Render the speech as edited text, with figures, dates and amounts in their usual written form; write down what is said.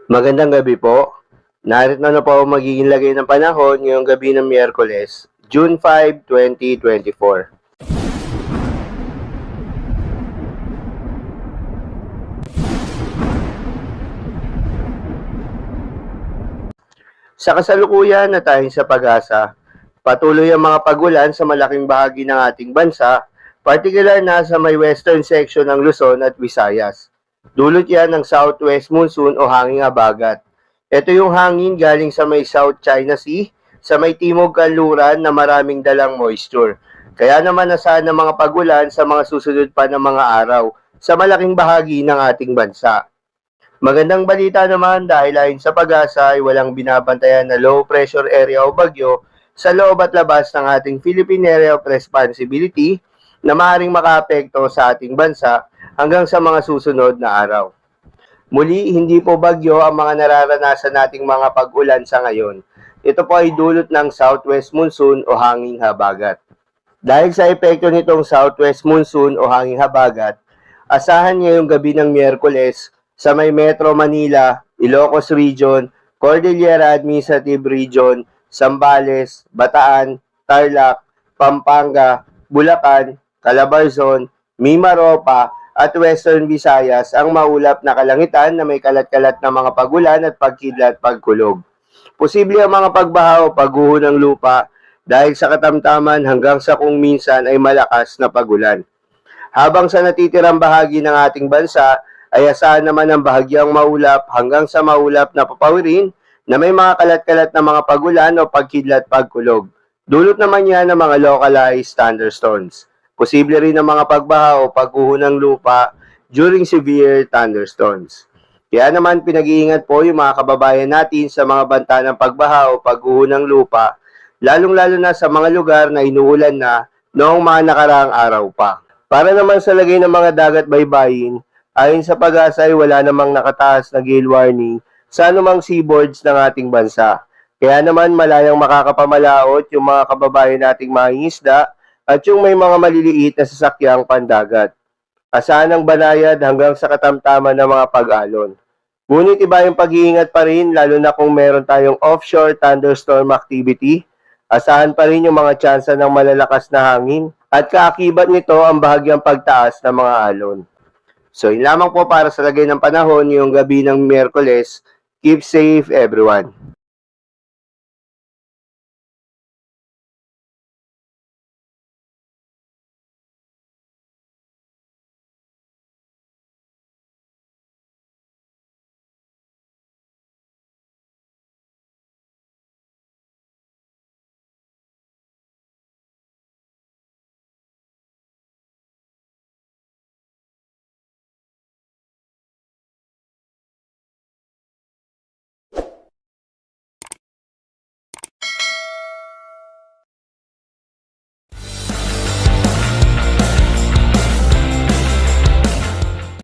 Magandang gabi po. Narito na po ang magiging lagay ng panahon ngayong gabi ng Miyerkules, June 5, 2024. Sa kasalukuyan na tayong sa pag-asa, patuloy ang mga pagulan sa malaking bahagi ng ating bansa, partikular na sa may western section ng Luzon at Visayas. Dulot yan ng southwest monsoon o hanging habagat. Ito yung hangin galing sa may South China Sea, sa may timog kanluran na maraming dalang moisture. Kaya naman nasaan ng mga pagulan sa mga susunod pa ng mga araw sa malaking bahagi ng ating bansa. Magandang balita naman dahil ayon sa pag-asa ay walang binabantayan na low pressure area o bagyo sa loob at labas ng ating Philippine Area of Responsibility na maaaring makaapekto sa ating bansa hanggang sa mga susunod na araw. Muli, hindi po bagyo ang mga nararanasan nating mga pag-ulan sa ngayon. Ito po ay dulot ng southwest monsoon o hanging habagat. Dahil sa epekto nitong southwest monsoon o hanging habagat, asahan ngayong gabi ng Miyerkules sa may Metro Manila, Ilocos Region, Cordillera Administrative Region, Zambales, Bataan, Tarlac, Pampanga, Bulacan, Calabarzon, Mimaropa, at Western Visayas ang maulap na kalangitan na may kalat-kalat na mga pagulan at pagkidlat pagkulog. Posible ang mga pagbaha o pagguho ng lupa dahil sa katamtaman hanggang sa kung minsan ay malakas na pagulan. Habang sa natitirang bahagi ng ating bansa ay asahan naman ang bahagyang maulap hanggang sa maulap na papawirin na may mga kalat-kalat na mga pagulan o pagkidlat pagkulog. Dulot naman yan ng mga localized thunderstorms. Posible rin ang mga pagbaha o pagguho ng lupa during severe thunderstorms. Kaya naman pinag-iingat po yung mga kababayan natin sa mga banta ng pagbaha o pagguho ng lupa, lalong-lalo na sa mga lugar na inuulan na noong mga nakaraang araw pa. Para naman sa lagay ng mga dagat baybayin, ayon sa pag-asa ay wala namang nakataas na gale warning sa anumang seaboards ng ating bansa. Kaya naman malayang makakapamalaot yung mga kababayan nating mangingisda at yung may mga maliliit na sasakyang pandagat. Asahan ang banayad hanggang sa katamtaman ng mga pag-alon. Ngunit iba yung pag-iingat pa rin lalo na kung meron tayong offshore thunderstorm activity. Asahan pa rin yung mga tsansa ng malalakas na hangin at kaakibat nito ang bahagyang pagtaas ng mga alon. So yun lamang po para sa lagay ng panahon ngayong gabi ng Miyerkules. Keep safe everyone.